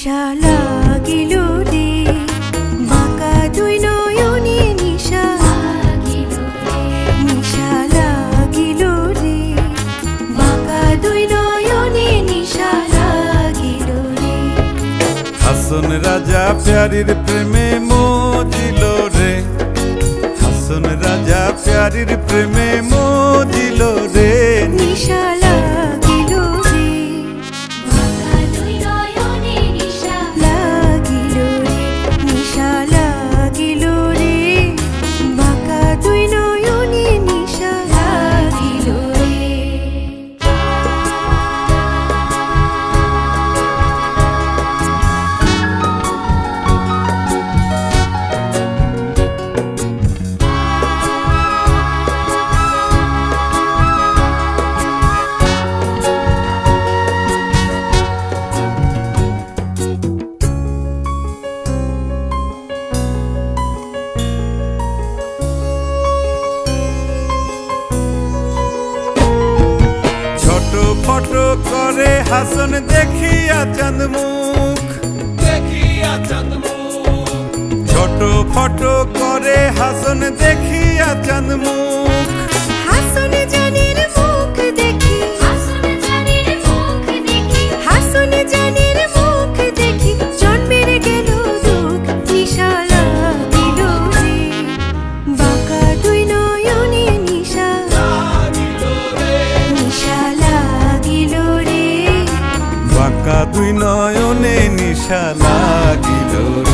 নিশা লাগিল রে, বাঁকা দুই নয়নে নিশা লাগিল রে, নিশা লাগিল রে, বাঁকা দুই নয়নে নিশা লাগিল রে। হাসন রাজা প্যারির প্রেমে মজিল রে, হাসন রাজা প্যারির প্রেমে মজিল রে। নিশা লাগিল রে, বাঁকা দুই নয়নে নিশা লাগিল রে, নিশা লাগিল রে, বাঁকা দুই নয়নে নিশা লাগিল রে। ফটো করে হাসন দেখিয়া চাঁদ মুখ, দেখিয়া চাঁদ মুখ। ছোট ফটো করে হাসন দেখিয়া চাঁদ মুখ। হাসন জানের মুখ দেখি, হাসন জানের মুখ দেখি, হাসন জানের মুখ দেখি জন্মের গেল দুঃখ। নিশা লাগিল রে, বাঁকা দুই নয়নে নিশা লাগিল রে, নিশা লাগিল রে, বাঁকা দুই নয়নে নিশা লাগিল রে।